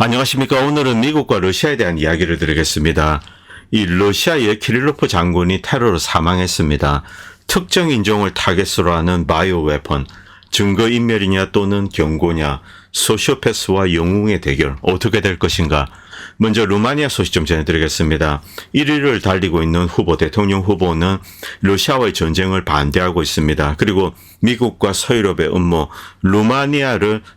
안녕하십니까. 오늘은 미국과 러시아에 대한 이야기를 드리겠습니다. 이 러시아의 키릴로프 장군이 테러로 사망했습니다. 특정 인종을 타겟으로 하는 바이오 웨폰, 증거인멸이냐 또는 경고냐, 소시오패스와 영웅의 대결 어떻게 될 것인가. 먼저 루마니아 소식 좀 전해드리겠습니다. 1위를 달리고 있는 후보, 대통령 후보는 러시아와의 전쟁을 반대하고 있습니다. 그리고 미국과 서유럽의 음모,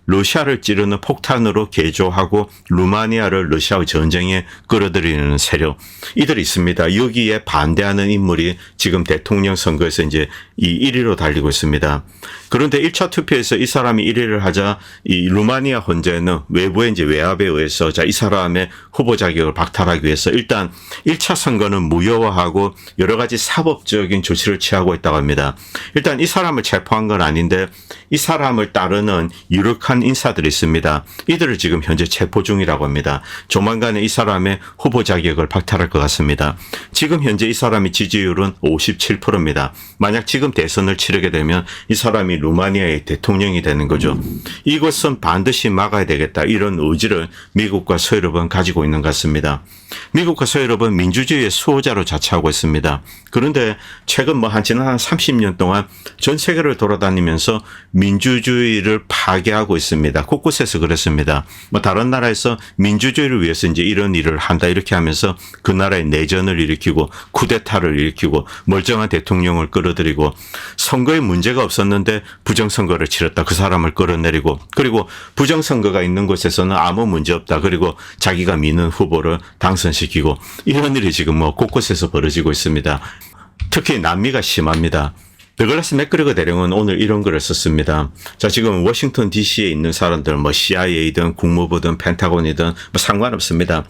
러시아를 찌르는 폭탄으로 개조하고 루마니아를 러시아의 전쟁에 끌어들이는 세력, 이들이 있습니다. 여기에 반대하는 인물이 지금 대통령 선거에서 이제 이 1위로 달리고 있습니다. 그런데 1차 투표에서 이 사람이 1위를 하자 이 루마니아 헌재는 외부의 이제 외압에 의해서 이 사람의 후보 자격을 박탈하기 위해서 일단 1차 선거는 무효화하고 여러 가지 사법적인 조치를 취하고 있다고 합니다. 일단 이 사람을 체포한 건 아닌데 이 사람을 따르는 유력한 인사들이 있습니다. 이들을 지금 현재 체포 중이라고 합니다. 조만간에 이 사람의 후보 자격을 박탈할 것 같습니다. 지금 현재 이 사람의 지지율은 57%입니다. 만약 지금 대선을 치르게 되면 이 사람이 루마니아의 대통령이 되는 거죠. 이것은 반드시 막아야 되겠다, 이런 의지를 미국과 서유럽은 가지고 있는 것 같습니다. 미국과 서유럽은 민주주의의 수호자로 자처하고 있습니다. 그런데 최근 지난 한 30년 동안 전 세계를 돌아다니면서 민주주의를 파괴하고 있습니다. 곳곳에서 그랬습니다. 다른 나라에서 민주주의를 위해서 이제 이런 일을 한다 이렇게 하면서 그 나라의 내전을 일으키고 쿠데타를 일으키고 멀쩡한 대통령을 끌어들이고, 선거에 문제가 없었는데 부정선거를 치렀다, 그 사람을 끌어내리고, 그리고 부정선거가 있는 곳에서는 아무 문제 없다, 그리고 자기가 미는 후보를 당선시키고, 이런 일이 지금 곳곳에서 벌어지고 있습니다. 특히 남미가 심합니다. 더글라스 맥그리거 대령은 오늘 이런 글을 썼습니다. 지금 워싱턴 DC에 있는 사람들, CIA든 국무부든 펜타곤이든 상관없습니다.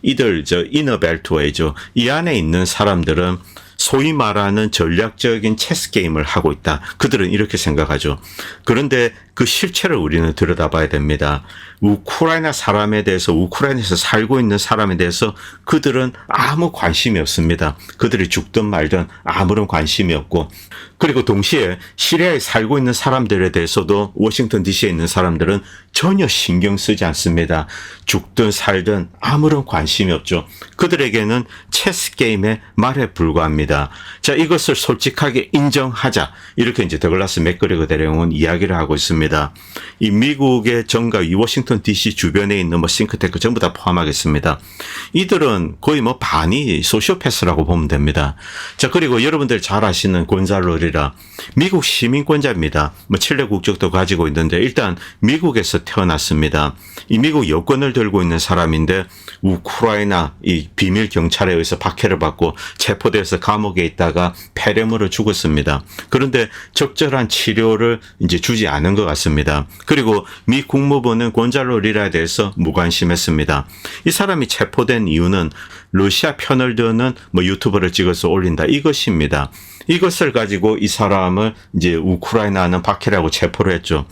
이들 이너벨트웨이죠. 이 안에 있는 사람들은 소위 말하는 전략적인 체스 게임을 하고 있다. 그들은 이렇게 생각하죠. 그런데 그 실체를 우리는 들여다봐야 됩니다. 우크라이나 사람에 대해서, 우크라이나에서 살고 있는 사람에 대해서 그들은 아무 관심이 없습니다. 그들이 죽든 말든 아무런 관심이 없고, 그리고 동시에 시리아에 살고 있는 사람들에 대해서도 워싱턴 DC에 있는 사람들은 전혀 신경 쓰지 않습니다. 죽든 살든 아무런 관심이 없죠. 그들에게는 체스 게임의 말에 불과합니다. 이것을 솔직하게 인정하자, 이렇게 이제 더글라스 맥그리거 대령은 이야기를 하고 있습니다. 이 미국의 정가, 이 워싱턴 DC 주변에 있는 싱크탱크 전부 다 포함하겠습니다. 이들은 거의 반이 소시오패스라고 보면 됩니다. 그리고 여러분들 잘 아시는 곤잘로 리라, 미국 시민권자입니다. 칠레 국적도 가지고 있는데 일단 미국에서 태어났습니다. 이 미국 여권을 들고 있는 사람인데 우크라이나 이 비밀 경찰에 의해서 박해를 받고 체포돼서 감옥에 있다가 폐렴으로 죽었습니다. 그런데 적절한 치료를 이제 주지 않은 것 같습니다. 그리고 미 국무부는 곤잘로 리라에 대해서 무관심했습니다. 이 사람이 체포된 이유는 러시아 편을 드는 유튜브를 찍어서 올린다, 이것입니다. 이것을 가지고 이 사람을 이제 우크라이나는 박해라고 체포를 했죠.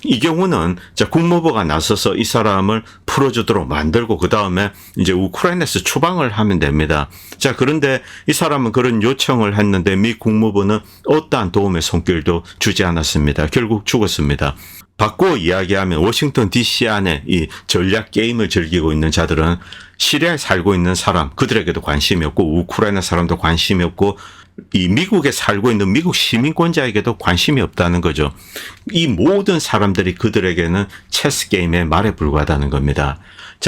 이 경우는 국무부가 나서서 이 사람을 풀어주도록 만들고 그 다음에 이제 우크라이나에서 추방을 하면 됩니다. 그런데 이 사람은 그런 요청을 했는데 미 국무부는 어떠한 도움의 손길도 주지 않았습니다. 결국 죽었습니다. 바꿔 이야기하면 워싱턴 DC 안에 이 전략 게임을 즐기고 있는 자들은 시리아에 살고 있는 사람, 그들에게도 관심이 없고 우크라이나 사람도 관심이 없고 이 미국에 살고 있는 미국 시민권자에게도 관심이 없다는 거죠. 이 모든 사람들이 그들에게는 체스 게임의 말에 불과하다는 겁니다.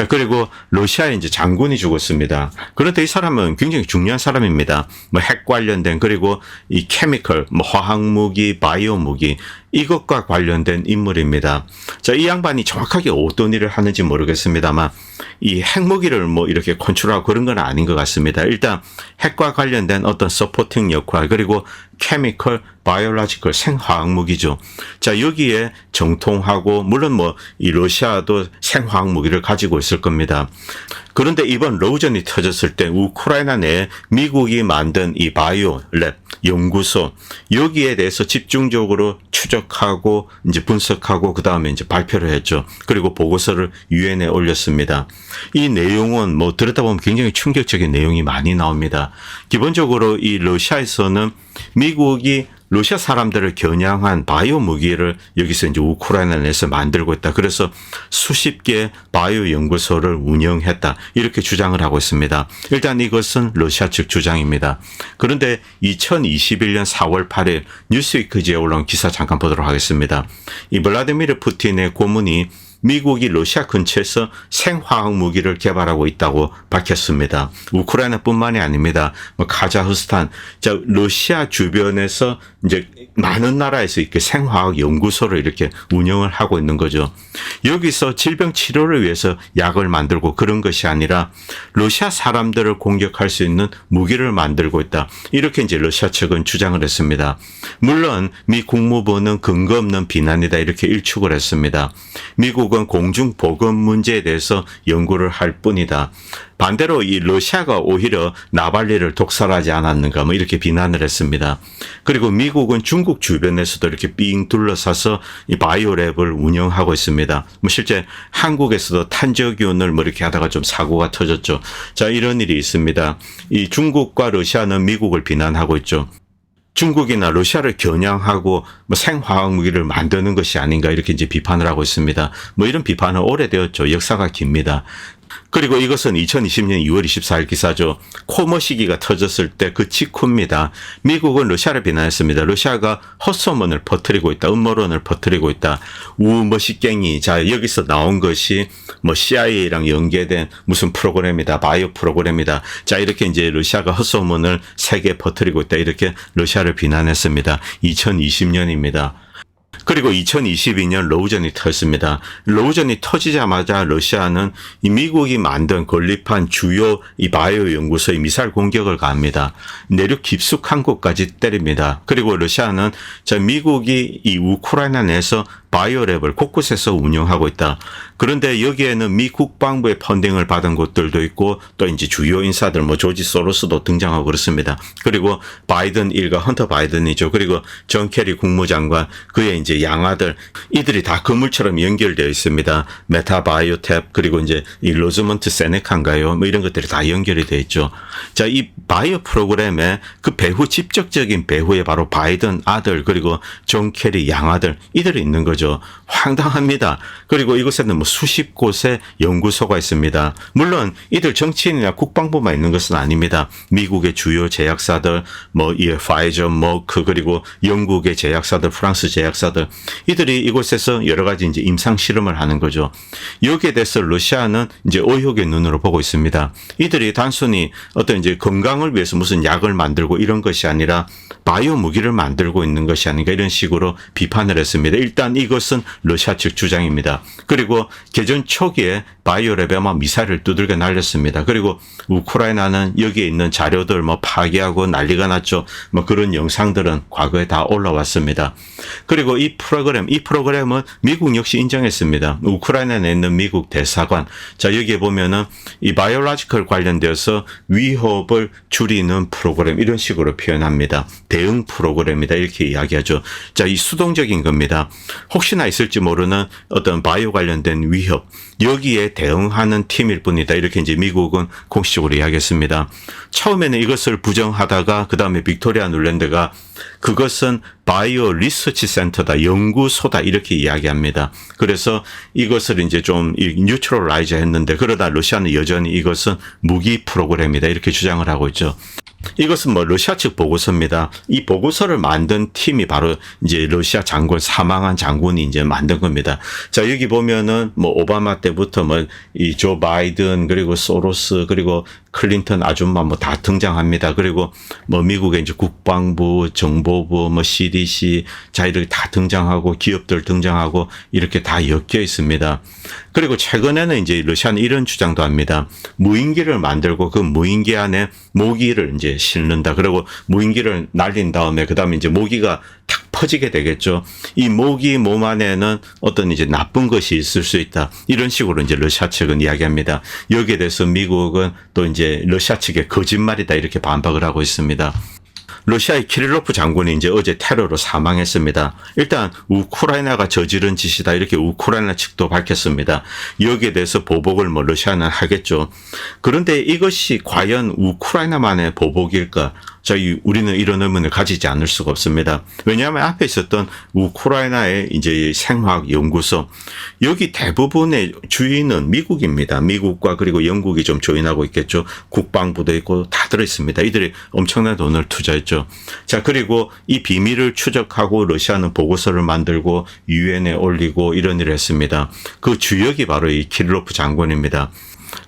그리고 러시아에 이제 장군이 죽었습니다. 그런데 이 사람은 굉장히 중요한 사람입니다. 핵 관련된, 그리고 이 케미컬, 화학무기, 바이오 무기, 이것과 관련된 인물입니다. 이 양반이 정확하게 어떤 일을 하는지 모르겠습니다만 이 핵무기를 이렇게 컨트롤하고 그런 건 아닌 것 같습니다. 일단 핵과 관련된 어떤 서포팅 역할, 그리고 케미컬, 바이올로지컬, 생화학무기죠. 여기에 정통하고, 물론 이 러시아도 생화학무기를 가지고 있을 겁니다. 그런데 이번 러우전이 터졌을 때 우크라이나 내에 미국이 만든 이 바이오 랩 연구소, 여기에 대해서 집중적으로 추적하고 이제 분석하고 그 다음에 이제 발표를 했죠. 그리고 보고서를 유엔에 올렸습니다. 이 내용은 들여다 보면 굉장히 충격적인 내용이 많이 나옵니다. 기본적으로 이 러시아에서는 미국이 러시아 사람들을 겨냥한 바이오 무기를 여기서 이제 우크라이나 내에서 만들고 있다. 그래서 수십 개 바이오 연구소를 운영했다. 이렇게 주장을 하고 있습니다. 일단 이것은 러시아 측 주장입니다. 그런데 2021년 4월 8일 뉴스위크지에 올라온 기사 잠깐 보도록 하겠습니다. 이 블라디미르 푸틴의 고문이 미국이 러시아 근처에서 생화학 무기를 개발하고 있다고 밝혔습니다. 우크라이나뿐만이 아닙니다. 카자흐스탄, 러시아 주변에서 이제 많은 나라에서 이렇게 생화학 연구소를 이렇게 운영을 하고 있는 거죠. 여기서 질병 치료를 위해서 약을 만들고 그런 것이 아니라 러시아 사람들을 공격할 수 있는 무기를 만들고 있다. 이렇게 이제 러시아 측은 주장을 했습니다. 물론 미 국무부는 근거 없는 비난이다 이렇게 일축을 했습니다. 미국은 공중 보건 문제에 대해서 연구를 할 뿐이다. 반대로 이 러시아가 오히려 나발리를 독살하지 않았는가 뭐 이렇게 비난을 했습니다. 그리고 미국은 중국 주변에서도 이렇게 삥 둘러싸서 이 바이오랩을 운영하고 있습니다. 뭐 실제 한국에서도 탄저균을 뭐 이렇게 하다가 좀 사고가 터졌죠. 자, 이런 일이 있습니다. 이 중국과 러시아는 미국을 비난하고 있죠. 중국이나 러시아를 겨냥하고 뭐 생화학 무기를 만드는 것이 아닌가 이렇게 이제 비판을 하고 있습니다. 뭐 이런 비판은 오래되었죠. 역사가 깁니다. 그리고 이것은 2020년 2월 24일 기사죠. 코모 시기가 터졌을 때 그 직후입니다. 미국은 러시아를 비난했습니다. 러시아가 헛소문을 퍼뜨리고 있다. 음모론을 퍼뜨리고 있다. 우머시갱이. 자, 여기서 나온 것이 뭐 CIA랑 연계된 무슨 프로그램이다. 바이오 프로그램이다. 자, 이렇게 이제 러시아가 헛소문을 세계에 퍼뜨리고 있다. 이렇게 러시아를 비난했습니다. 2020년입니다. 그리고 2022년 러우전이 터졌습니다. 러우전이 터지자마자 러시아는 이 미국이 만든 건립한 주요 이 바이오 연구소에 미사일 공격을 가합니다. 내륙 깊숙한 곳까지 때립니다. 그리고 러시아는 미국이 이 우크라이나 내에서 바이오랩을 곳곳에서 운영하고 있다. 그런데 여기에는 미 국방부의 펀딩을 받은 곳들도 있고 또 이제 주요 인사들 뭐 조지 소로스도 등장하고 그렇습니다. 그리고 바이든 일가 헌터 바이든이죠. 그리고 존 케리 국무장관 그의 이제 양아들 이들이 다 그물처럼 연결되어 있습니다. 메타바이오탭 그리고 이제 이 로즈먼트 세네카인가요? 뭐 이런 것들이 다 연결이 되어 있죠. 자, 이 바이오 프로그램에 그 배후 직접적인 배후에 바로 바이든 아들 그리고 존 케리 양아들 이들이 있는 거죠. 황당합니다. 그리고 이곳에는 뭐 수십 곳의 연구소가 있습니다. 물론 이들 정치인이나 국방부만 있는 것은 아닙니다. 미국의 주요 제약사들, 뭐 이 파이저, 머크 그리고 영국의 제약사들, 프랑스 제약사들 이들이 이곳에서 여러 가지 이제 임상 실험을 하는 거죠. 여기에 대해서 러시아는 이제 의혹의 눈으로 보고 있습니다. 이들이 단순히 어떤 이제 건강을 위해서 무슨 약을 만들고 이런 것이 아니라 바이오 무기를 만들고 있는 것이 아닌가 이런 식으로 비판을 했습니다. 일단 이것은 러시아 측 주장입니다. 그리고 개전 초기에 바이오랩에 아마 미사일을 두들겨 날렸습니다. 그리고 우크라이나는 여기에 있는 자료들 뭐 파괴하고 난리가 났죠. 뭐 그런 영상들은 과거에 다 올라왔습니다. 그리고 이 프로그램은 미국 역시 인정했습니다. 우크라이나에 있는 미국 대사관. 자, 여기에 보면은 이 바이올로지컬 관련되어서 위협을 줄이는 프로그램 이런 식으로 표현합니다. 대응 프로그램이다 이렇게 이야기하죠. 자, 이 수동적인 겁니다. 혹시나 있을지 모르는 어떤 바이오 관련된 위협 여기에 대응하는 팀일 뿐이다. 이렇게 이제 미국은 공식적으로 이야기했습니다. 처음에는 이것을 부정하다가 그 다음에 빅토리아 눌랜드가 그것은 바이오 리서치 센터다, 연구소다 이렇게 이야기합니다. 그래서 이것을 이제 좀 뉴트럴라이즈 했는데 그러다 러시아는 여전히 이것은 무기 프로그램이다 이렇게 주장을 하고 있죠. 이것은 뭐 러시아 측 보고서입니다. 이 보고서를 만든 팀이 바로 이제 러시아 장군 사망한 장군이 이제 만든 겁니다. 자, 여기 보면은 뭐 오바마 때부터 뭐 이 조 바이든 그리고 소로스 그리고 클린턴 아줌마 뭐 다 등장합니다. 그리고 뭐 미국의 이제 국방부, 정보부, 뭐 CDC 자 이렇게 다 등장하고 기업들 등장하고 이렇게 다 엮여 있습니다. 그리고 최근에는 이제 러시아는 이런 주장도 합니다. 무인기를 만들고 그 무인기 안에 모기를 이제 실는다. 그리고 무인기를 날린 다음에 그다음에 이제 모기가 탁 퍼지게 되겠죠. 이 모기 몸 안에는 어떤 이제 나쁜 것이 있을 수 있다. 이런 식으로 이제 러시아 측은 이야기합니다. 여기에 대해서 미국은 또 이제 러시아 측의 거짓말이다 이렇게 반박을 하고 있습니다. 러시아의 키릴로프 장군이 이제 어제 테러로 사망했습니다. 일단 우크라이나가 저지른 짓이다 이렇게 우크라이나 측도 밝혔습니다. 여기에 대해서 보복을 뭐 러시아는 하겠죠. 그런데 이것이 과연 우크라이나만의 보복일까? 자, 우리는 이런 의문을 가지지 않을 수가 없습니다. 왜냐하면 앞에 있었던 우크라이나의 이제 생화학 연구소, 여기 대부분의 주인은 미국입니다. 미국과 그리고 영국이 좀 조인하고 있겠죠. 국방부도 있고 다 들어있습니다. 이들이 엄청난 돈을 투자했죠. 자, 그리고 이 비밀을 추적하고 러시아는 보고서를 만들고 유엔에 올리고 이런 일을 했습니다. 그 주역이 바로 이 키릴로프 장군입니다.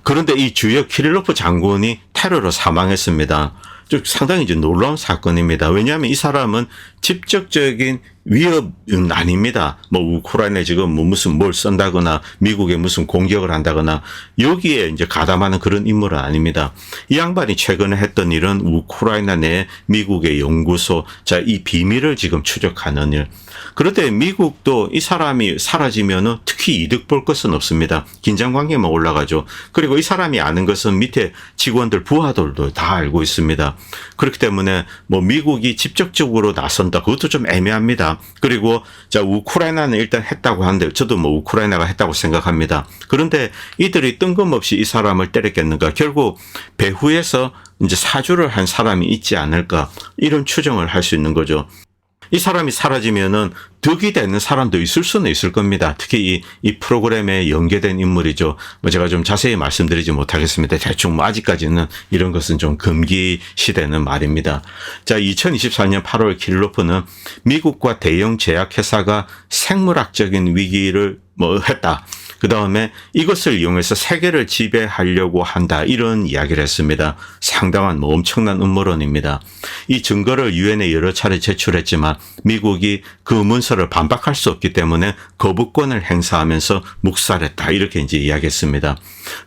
그런데 이 주역 키릴로프 장군이 테러로 사망했습니다. 좀 상당히 이제 놀라운 사건입니다. 왜냐하면 이 사람은 직접적인 위협은 아닙니다. 뭐 우크라이나에 지금 뭐 무슨 뭘 쏜다거나 미국에 무슨 공격을 한다거나 여기에 이제 가담하는 그런 인물은 아닙니다. 이 양반이 최근에 했던 일은 우크라이나 내 미국의 연구소, 자, 이 비밀을 지금 추적하는 일. 그런데 미국도 이 사람이 사라지면은 특히 이득 볼 것은 없습니다. 긴장 관계만 올라가죠. 그리고 이 사람이 아는 것은 밑에 직원들, 부하들도 다 알고 있습니다. 그렇기 때문에 뭐 미국이 직접적으로 나선다, 그것도 좀 애매합니다. 그리고 자, 우크라이나는 일단 했다고 하는데 저도 뭐 우크라이나가 했다고 생각합니다. 그런데 이들이 뜬금없이 이 사람을 때렸겠는가? 결국 배후에서 이제 사주를 한 사람이 있지 않을까? 이런 추정을 할 수 있는 거죠. 이 사람이 사라지면은 득이 되는 사람도 있을 수는 있을 겁니다. 특히 이 프로그램에 연계된 인물이죠. 뭐 제가 좀 자세히 말씀드리지 못하겠습니다. 대충 뭐 아직까지는 이런 것은 좀 금기시되는 말입니다. 자, 2024년 8월 키릴로프는 미국과 대형 제약회사가 생물학적인 위기를 뭐 했다. 그 다음에 이것을 이용해서 세계를 지배하려고 한다. 이런 이야기를 했습니다. 상당한 뭐 엄청난 음모론입니다. 이 증거를 유엔에 여러 차례 제출했지만 미국이 그 문서를 반박할 수 없기 때문에 거부권을 행사하면서 묵살했다. 이렇게 이제 이야기했습니다.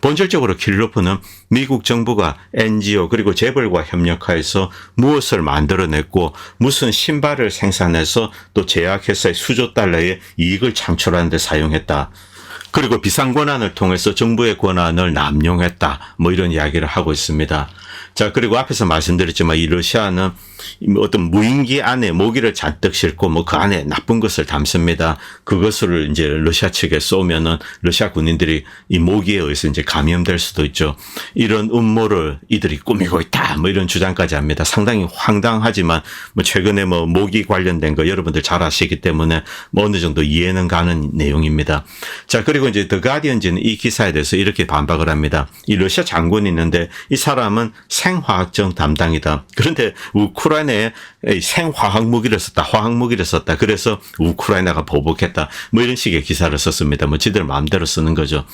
본질적으로 키릴로프는 미국 정부가 NGO 그리고 재벌과 협력하여서 무엇을 만들어냈고 무슨 신발을 생산해서 또 제약회사의 수조 달러의 이익을 창출하는 데 사용했다. 그리고 비상 권한을 통해서 정부의 권한을 남용했다. 뭐 이런 이야기를 하고 있습니다. 자, 그리고 앞에서 말씀드렸지만 이 러시아는 어떤 무인기 안에 모기를 잔뜩 싣고 뭐 그 안에 나쁜 것을 담습니다. 그것을 이제 러시아 측에 쏘면은 러시아 군인들이 이 모기에 의해서 이제 감염될 수도 있죠. 이런 음모를 이들이 꾸미고 있다. 뭐 이런 주장까지 합니다. 상당히 황당하지만 뭐 최근에 뭐 모기 관련된 거 여러분들 잘 아시기 때문에 뭐 어느 정도 이해는 가는 내용입니다. 자, 그리고 이제 더 가디언지는 이 기사에 대해서 이렇게 반박을 합니다. 이 러시아 장군이 있는데 이 사람은 생화학적 담당이다. 그런데 우크라이나에 생화학 무기를 썼다. 화학 무기를 썼다. 그래서 우크라이나가 보복했다. 뭐 이런 식의 기사를 썼습니다. 뭐 지들 마음대로 쓰는 거죠.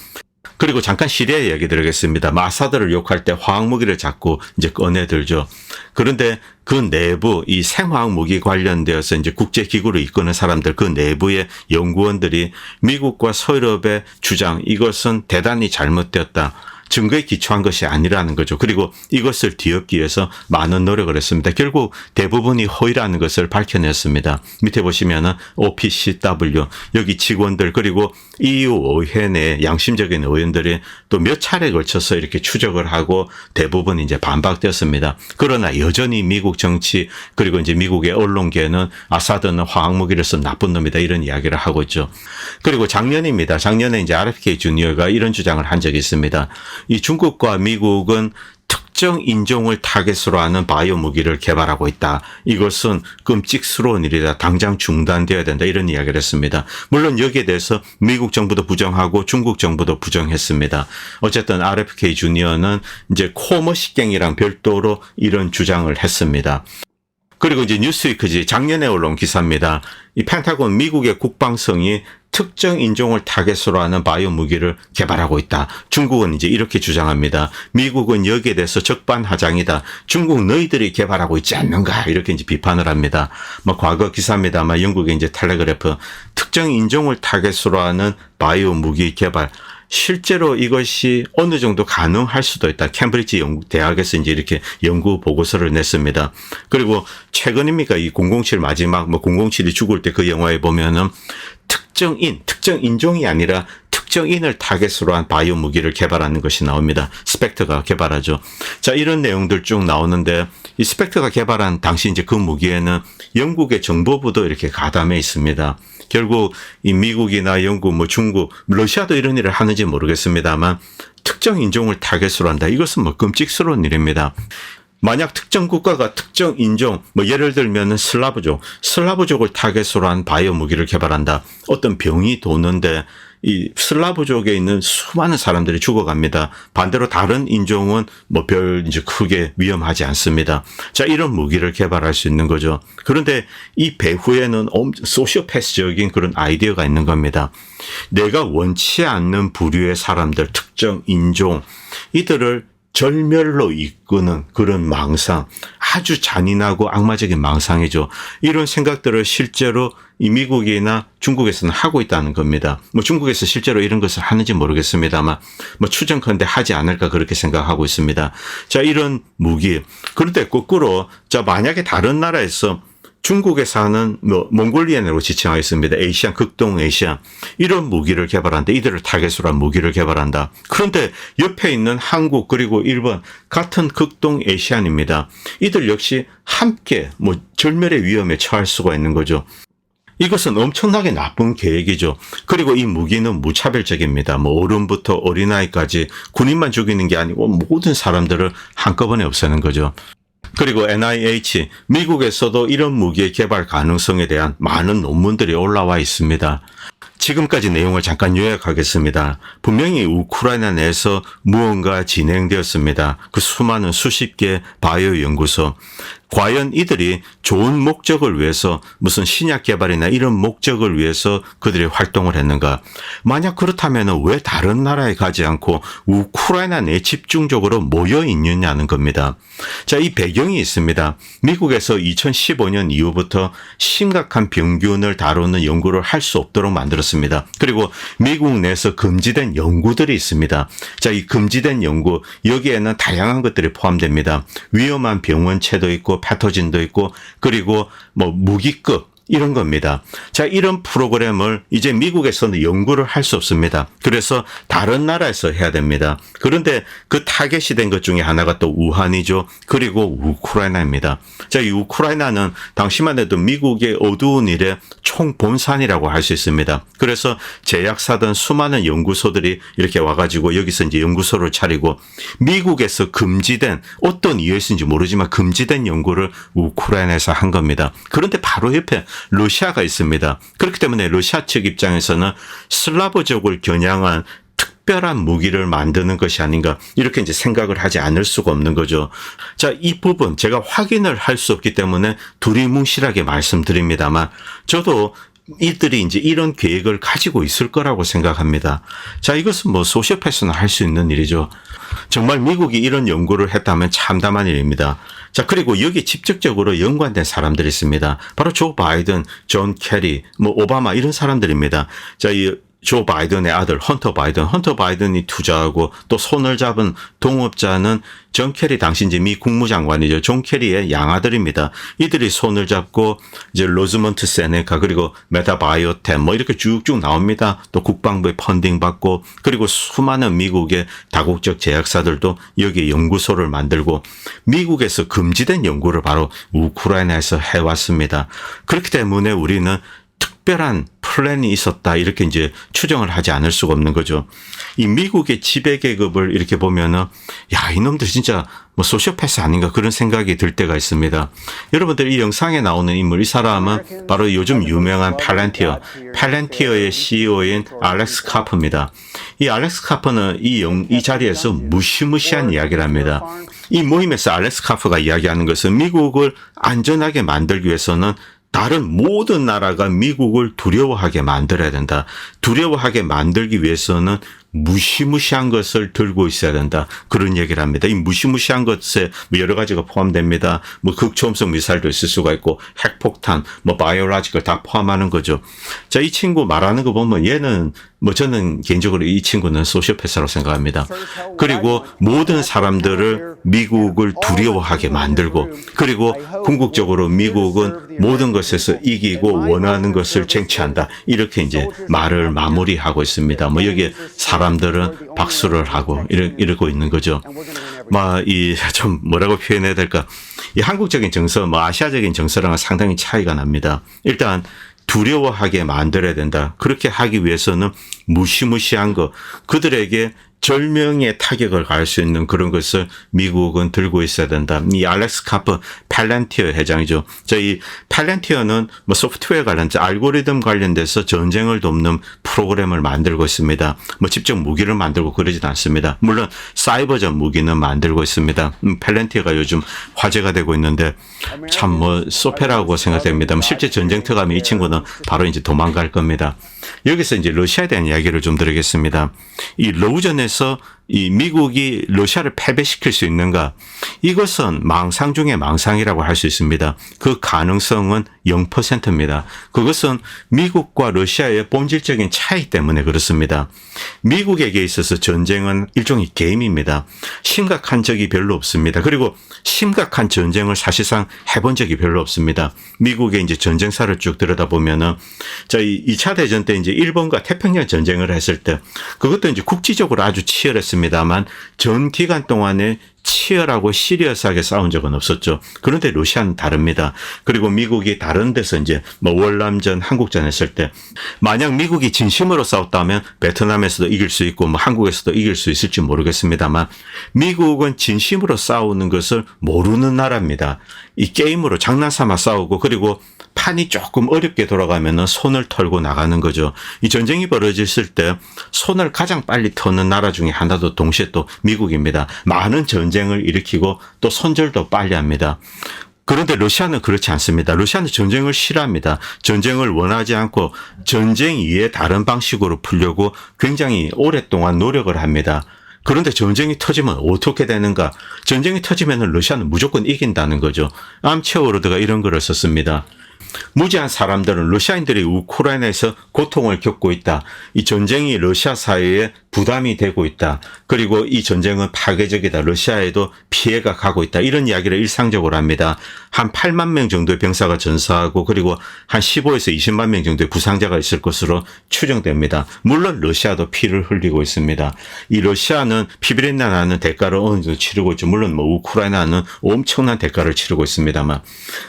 그리고 잠깐 시리아 얘기 드리겠습니다. 아사드를 욕할 때 화학 무기를 자꾸 이제 꺼내들죠. 그런데 그 내부 이 생화학 무기 관련되어서 이제 국제 기구를 이끄는 사람들 그 내부의 연구원들이 미국과 서유럽의 주장 이것은 대단히 잘못되었다. 증거에 기초한 것이 아니라는 거죠. 그리고 이것을 뒤엎기 위해서 많은 노력을 했습니다. 결국 대부분이 허위라는 것을 밝혀냈습니다. 밑에 보시면은 OPCW 여기 직원들 그리고 EU 의회 내 양심적인 의원들이 또 몇 차례 걸쳐서 이렇게 추적을 하고 대부분 이제 반박되었습니다. 그러나 여전히 미국 정치 그리고 이제 미국의 언론계는 아사드는 화학무기를 쓴 나쁜 놈이다 이런 이야기를 하고 있죠. 그리고 작년입니다. 작년에 이제 RFK 주니어가 이런 주장을 한 적이 있습니다. 이 중국과 미국은 특정 인종을 타겟으로 하는 바이오 무기를 개발하고 있다. 이것은 끔찍스러운 일이다. 당장 중단되어야 된다. 이런 이야기를 했습니다. 물론 여기에 대해서 미국 정부도 부정하고 중국 정부도 부정했습니다. 어쨌든 RFK 주니어는 이제 코머시갱이랑 별도로 이런 주장을 했습니다. 그리고 이제 뉴스위크지 작년에 올라온 기사입니다. 이 펜타곤 미국의 국방성이 특정 인종을 타겟으로 하는 바이오 무기를 개발하고 있다. 중국은 이제 이렇게 주장합니다. 미국은 여기에 대해서 적반하장이다. 중국 너희들이 개발하고 있지 않는가? 이렇게 이제 비판을 합니다. 뭐 과거 기사입니다만 영국의 이제 텔레그래프 특정 인종을 타겟으로 하는 바이오 무기 개발. 실제로 이것이 어느 정도 가능할 수도 있다. 캠브리지 대학에서 이제 이렇게 연구 보고서를 냈습니다. 그리고 최근입니까? 이 007 마지막 뭐 007이 죽을 때 그 영화에 보면은 특정 인종이 아니라 특정인을 타겟으로 한 바이오 무기를 개발하는 것이 나옵니다. 스펙터가 개발하죠. 자, 이런 내용들 쭉 나오는데 이 스펙터가 개발한 당시 이제 그 무기에는 영국의 정보부도 이렇게 가담해 있습니다. 결국 이 미국이나 영국, 뭐 중국, 러시아도 이런 일을 하는지 모르겠습니다만 특정 인종을 타겟으로 한다. 이것은 뭐 끔찍스러운 일입니다. 만약 특정 국가가 특정 인종, 뭐 예를 들면 슬라브족을 타겟으로 한 바이오 무기를 개발한다. 어떤 병이 도는데 이 슬라브족에 있는 수많은 사람들이 죽어갑니다. 반대로 다른 인종은 뭐 별 이제 크게 위험하지 않습니다. 자, 이런 무기를 개발할 수 있는 거죠. 그런데 이 배후에는 소시오패스적인 그런 아이디어가 있는 겁니다. 내가 원치 않는 부류의 사람들, 특정 인종, 이들을 절멸로 이끄는 그런 망상, 아주 잔인하고 악마적인 망상이죠. 이런 생각들을 실제로 이 미국이나 중국에서는 하고 있다는 겁니다. 뭐 중국에서 실제로 이런 것을 하는지 모르겠습니다만 뭐 추정컨대 하지 않을까 그렇게 생각하고 있습니다. 자, 이런 무기. 그런데 거꾸로 자, 만약에 다른 나라에서 중국에 사는 뭐 몽골리안으로 지칭하겠습니다. 에이시안, 극동 에이시안 이런 무기를 개발한다. 이들을 타겟으로 한 무기를 개발한다. 그런데 옆에 있는 한국 그리고 일본 같은 극동 에이시안입니다. 이들 역시 함께 뭐 절멸의 위험에 처할 수가 있는 거죠. 이것은 엄청나게 나쁜 계획이죠. 그리고 이 무기는 무차별적입니다. 뭐 어른부터 어린아이까지 군인만 죽이는 게 아니고 모든 사람들을 한꺼번에 없애는 거죠. 그리고 NIH, 미국에서도 이런 무기의 개발 가능성에 대한 많은 논문들이 올라와 있습니다. 지금까지 내용을 잠깐 요약하겠습니다. 분명히 우크라이나 내에서 무언가 진행되었습니다. 그 수많은 수십 개의 바이오 연구소. 과연 이들이 좋은 목적을 위해서 무슨 신약 개발이나 이런 목적을 위해서 그들이 활동을 했는가? 만약 그렇다면 왜 다른 나라에 가지 않고 우크라이나 내에 집중적으로 모여 있느냐는 겁니다. 자, 이 배경이 있습니다. 미국에서 2015년 이후부터 심각한 병균을 다루는 연구를 할 수 없도록 만들었습니다. 그리고 미국 내에서 금지된 연구들이 있습니다. 자, 이 금지된 연구, 여기에는 다양한 것들이 포함됩니다. 위험한 병원체도 있고 패토진도 있고 그리고 뭐 무기급 이런 겁니다. 자, 이런 프로그램을 이제 미국에서는 연구를 할 수 없습니다. 그래서 다른 나라에서 해야 됩니다. 그런데 그 타겟이 된 것 중에 하나가 또 우한이죠. 그리고 우크라이나입니다. 자, 이 우크라이나는 당시만 해도 미국의 어두운 일의 총본산이라고 할 수 있습니다. 그래서 제약사든 수많은 연구소들이 이렇게 와가지고 여기서 이제 연구소를 차리고 미국에서 금지된 어떤 이유였는지 모르지만 금지된 연구를 우크라이나에서 한 겁니다. 그런데 바로 옆에 러시아가 있습니다. 그렇기 때문에 러시아 측 입장에서는 슬라브족을 겨냥한 특별한 무기를 만드는 것이 아닌가 이렇게 이제 생각을 하지 않을 수가 없는 거죠. 자, 이 부분 제가 확인을 할 수 없기 때문에 두리뭉실하게 말씀드립니다만 저도 이들이 이제 이런 계획을 가지고 있을 거라고 생각합니다. 자, 이것은 뭐 소시오패스는 할 수 있는 일이죠. 정말 미국이 이런 연구를 했다면 참담한 일입니다. 자, 그리고 여기 직접적으로 연관된 사람들이 있습니다. 바로 조 바이든, 존 케리, 뭐 오바마 이런 사람들입니다. 자, 이 조 바이든의 아들 헌터 바이든이 투자하고 또 손을 잡은 동업자는 존 케리 당시 이제 미 국무장관이죠. 존 케리의 양아들입니다. 이들이 손을 잡고 이제 로즈먼트 세네카 그리고 메타바이오템 뭐 이렇게 쭉쭉 나옵니다. 또 국방부에 펀딩 받고 그리고 수많은 미국의 다국적 제약사들도 여기에 연구소를 만들고 미국에서 금지된 연구를 바로 우크라이나에서 해왔습니다. 그렇기 때문에 우리는 특별한 플랜이 있었다 이렇게 이제 추정을 하지 않을 수가 없는 거죠. 이 미국의 지배 계급을 이렇게 보면은 야, 이놈들 진짜 뭐 소시오패스 아닌가 그런 생각이 들 때가 있습니다. 여러분들 이 영상에 나오는 인물 이 사람은 바로 요즘 유명한 팔렌티어의 CEO인 알렉스 카퍼입니다. 이 알렉스 카퍼는 이 자리에서 무시무시한 이야기를 합니다. 이 모임에서 알렉스 카퍼가 이야기하는 것은 미국을 안전하게 만들기 위해서는 다른 모든 나라가 미국을 두려워하게 만들어야 된다. 두려워하게 만들기 위해서는 무시무시한 것을 들고 있어야 된다. 그런 얘기를 합니다. 이 무시무시한 것에 여러 가지가 포함됩니다. 뭐 극초음속 미사일도 있을 수가 있고 핵폭탄, 뭐 바이오로지컬 다 포함하는 거죠. 자, 이 친구 말하는 거 보면 얘는 뭐 저는 개인적으로 이 친구는 소시오패스라고 생각합니다. 그리고 모든 사람들을 미국을 두려워하게 만들고 그리고 궁극적으로 미국은 모든 것에서 이기고 원하는 것을 쟁취한다. 이렇게 이제 말을 마무리하고 있습니다. 뭐 여기에 사람들은 박수를 하고 이러고 있는 거죠. 좀 뭐라고 표현해야 될까? 이 한국적인 정서, 뭐 아시아적인 정서랑은 상당히 차이가 납니다. 일단 두려워하게 만들어야 된다. 그렇게 하기 위해서는 무시무시한 거, 그들에게 절명의 타격을 가할 수 있는 그런 것을 미국은 들고 있어야 된다. 이 알렉스 카프 팔란티어 회장이죠. 저희 팔란티어는 뭐 소프트웨어 관련된 알고리즘 관련돼서 전쟁을 돕는 프로그램을 만들고 있습니다. 뭐 직접 무기를 만들고 그러진 않습니다. 물론 사이버전 무기는 만들고 있습니다. 팔란티어가 요즘 화제가 되고 있는데 참 뭐 소패라고 생각됩니다. 실제 전쟁터 가면 이 친구는 바로 이제 도망갈 겁니다. 여기서 이제 러시아에 대한 이야기를 좀 드리겠습니다. 이 러우전에서 이 미국이 러시아를 패배시킬 수 있는가? 이것은 망상 중에 망상이라고 할 수 있습니다. 그 가능성은 0%입니다. 그것은 미국과 러시아의 본질적인 차이 때문에 그렇습니다. 미국에게 있어서 전쟁은 일종의 게임입니다. 심각한 적이 별로 없습니다. 그리고 심각한 전쟁을 사실상 해본 적이 별로 없습니다. 미국의 이제 전쟁사를 쭉 들여다보면은 저희 2차 대전 때 이제 일본과 태평양 전쟁을 했을 때 그것도 이제 국지적으로 아주 치열했습니다만 전 기간 동안에 치열하고 시리어스하게 싸운 적은 없었죠. 그런데 러시아는 다릅니다. 그리고 미국이 다른 데서 이제 뭐 월남전, 한국전 했을 때 만약 미국이 진심으로 싸웠다면 베트남에서도 이길 수 있고 뭐 한국에서도 이길 수 있을지 모르겠습니다만 미국은 진심으로 싸우는 것을 모르는 나라입니다. 이 게임으로 장난삼아 싸우고 그리고 판이 조금 어렵게 돌아가면은 손을 털고 나가는 거죠. 이 전쟁이 벌어졌을 때 손을 가장 빨리 터는 나라 중에 하나도 동시에 또 미국입니다. 많은 전쟁을 일으키고 또 손절도 빨리 합니다. 그런데 러시아는 그렇지 않습니다. 러시아는 전쟁을 싫어합니다. 전쟁을 원하지 않고 전쟁 이외에 다른 방식으로 풀려고 굉장히 오랫동안 노력을 합니다. 그런데 전쟁이 터지면 어떻게 되는가? 전쟁이 터지면 러시아는 무조건 이긴다는 거죠. 암체워로드가 이런 글을 썼습니다. 무지한 사람들은 러시아인들이 우크라이나에서 고통을 겪고 있다. 이 전쟁이 러시아 사회에 부담이 되고 있다. 그리고 이 전쟁은 파괴적이다. 러시아에도 피해가 가고 있다. 이런 이야기를 일상적으로 합니다. 한 8만 명 정도의 병사가 전사하고 그리고 한 15에서 20만 명 정도의 부상자가 있을 것으로 추정됩니다. 물론 러시아도 피를 흘리고 있습니다. 이 러시아는 피비린내 나는 대가를 어느 정도 치르고 있죠. 물론 뭐 우크라이나는 엄청난 대가를 치르고 있습니다만.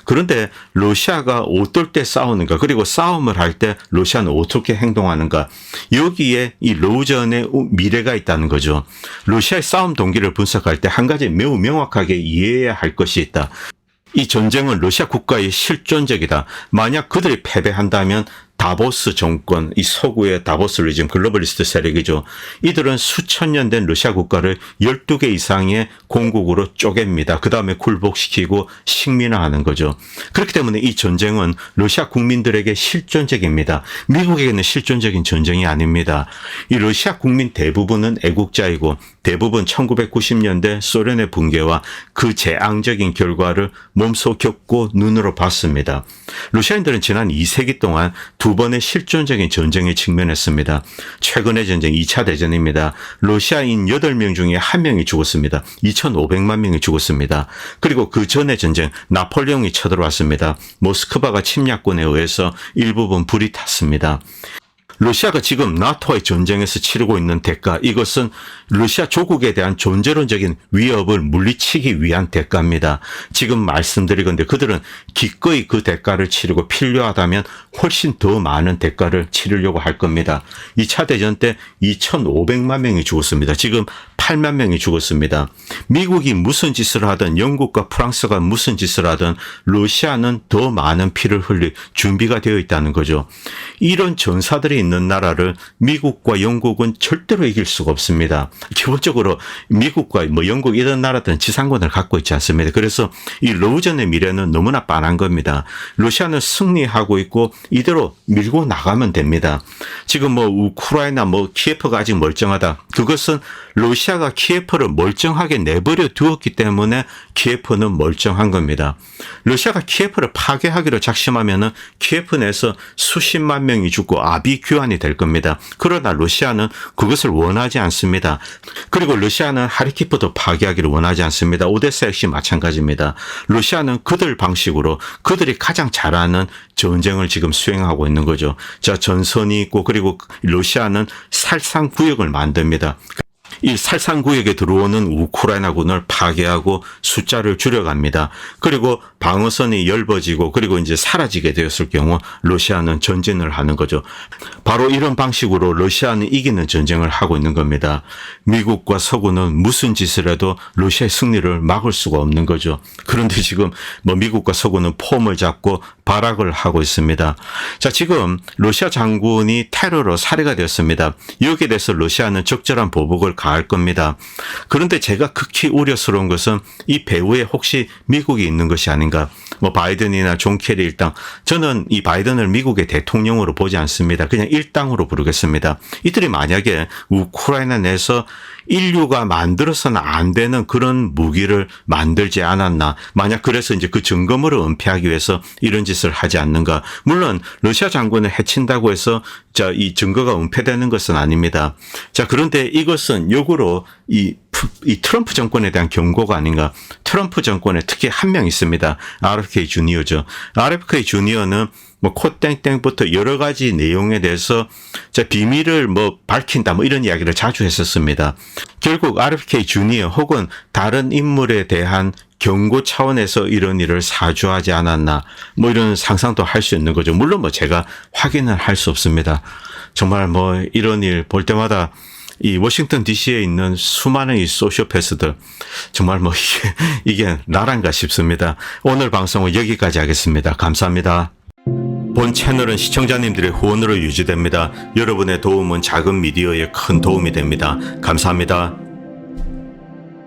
그런데 러시아가 어떨 때 싸우는가 그리고 싸움을 할 때 러시아는 어떻게 행동하는가 여기에 이 러우전의 미래가 있다는 거죠. 러시아의 싸움 동기를 분석할 때 한 가지 매우 명확하게 이해해야 할 것이 있다. 이 전쟁은 러시아 국가의 실존적이다. 만약 그들이 패배한다면 다보스 정권, 이 서구의 다보스 리즘 글로벌리스트 세력이죠. 이들은 수천 년 된 러시아 국가를 12개 이상의 공국으로 쪼갭니다. 그 다음에 굴복시키고 식민화하는 거죠. 그렇기 때문에 이 전쟁은 러시아 국민들에게 실존적입니다. 미국에게는 실존적인 전쟁이 아닙니다. 이 러시아 국민 대부분은 애국자이고 대부분 1990년대 소련의 붕괴와 그 재앙적인 결과를 몸소 겪고 눈으로 봤습니다. 러시아인들은 지난 2세기 동안 두 번의 실존적인 전쟁에 직면했습니다. 최근의 전쟁 2차 대전입니다. 러시아인 8명 중에 1명이 죽었습니다. 2,500만 명이 죽었습니다. 그리고 그 전의 전쟁 나폴레옹이 쳐들어왔습니다. 모스크바가 침략군에 의해서 일부분 불이 탔습니다. 러시아가 지금 나토와의 전쟁에서 치르고 있는 대가, 이것은 러시아 조국에 대한 존재론적인 위협을 물리치기 위한 대가입니다. 지금 말씀드리건데 그들은 기꺼이 그 대가를 치르고 필요하다면 훨씬 더 많은 대가를 치르려고 할 겁니다. 2차 대전 때 2,500만 명이 죽었습니다. 지금 8만 명이 죽었습니다. 미국이 무슨 짓을 하든 영국과 프랑스가 무슨 짓을 하든 러시아는 더 많은 피를 흘릴 준비가 되어 있다는 거죠. 이런 전사들이 있는 나라를 미국과 영국은 절대로 이길 수가 없습니다. 기본적으로 미국과 뭐 영국 이런 나라들은 지상권을 갖고 있지 않습니다. 그래서 이 러우전의 미래는 너무나 빤한 겁니다. 러시아는 승리하고 있고 이대로 밀고 나가면 됩니다. 지금 뭐 우크라이나 뭐 키예프가 아직 멀쩡하다. 그것은 러시아가 키예프를 멀쩡하게 내버려 두었기 때문에 키예프는 멀쩡한 겁니다. 러시아가 키예프를 파괴하기로 작심하면은 키예프 내에서 수십만 명이 죽고 아비규환이 될 겁니다. 그러나 러시아는 그것을 원하지 않습니다. 그리고 러시아는 하르키프도 파괴하기를 원하지 않습니다. 오데사 역시 마찬가지입니다. 러시아는 그들 방식으로 그들이 가장 잘하는 전쟁을 지금 수행하고 있는 거죠. 자, 전선이 있고 그리고 러시아는 살상구역을 만듭니다. 이 살상구역에 들어오는 우크라이나군을 파괴하고 숫자를 줄여갑니다. 그리고 방어선이 엷어지고 그리고 이제 사라지게 되었을 경우 러시아는 전진을 하는 거죠. 바로 이런 방식으로 러시아는 이기는 전쟁을 하고 있는 겁니다. 미국과 서구는 무슨 짓을 해도 러시아의 승리를 막을 수가 없는 거죠. 그런데 지금 뭐 미국과 서구는 폼을 잡고 발악을 하고 있습니다. 자, 지금 러시아 장군이 테러로 살해가 되었습니다. 여기에 대해서 러시아는 적절한 보복을 가할 겁니다. 그런데 제가 극히 우려스러운 것은 이 배후에 혹시 미국이 있는 것이 아닌가. 뭐 바이든이나 존 케리 일당, 저는 이 바이든을 미국의 대통령으로 보지 않습니다. 그냥 일당으로 부르겠습니다. 이들이 만약에 우크라이나 내에서 인류가 만들어서는 안 되는 그런 무기를 만들지 않았나. 만약 그래서 이제 그 증거물을 은폐하기 위해서 이런 짓을 하지 않는가. 물론 러시아 장군을 해친다고 해서 이 증거가 은폐되는 것은 아닙니다. 자, 그런데 이것은 역으로 이 트럼프 정권에 대한 경고가 아닌가. 트럼프 정권에 특히 한 명 있습니다. RFK 주니어죠. RFK 주니어는 뭐 코땡땡부터 여러 가지 내용에 대해서 비밀을 뭐 밝힌다 뭐 이런 이야기를 자주 했었습니다. 결국 RFK 주니어 혹은 다른 인물에 대한 경고 차원에서 이런 일을 사주하지 않았나 뭐 이런 상상도 할 수 있는 거죠. 물론 뭐 제가 확인을 할 수 없습니다. 정말 뭐 이런 일 볼 때마다 이 워싱턴 DC에 있는 수많은 이 소시오패스들 정말 뭐 이게 나란가 싶습니다. 오늘 방송은 여기까지 하겠습니다. 감사합니다. 본 채널은 시청자님들의 후원으로 유지됩니다. 여러분의 도움은 작은 미디어에 큰 도움이 됩니다. 감사합니다.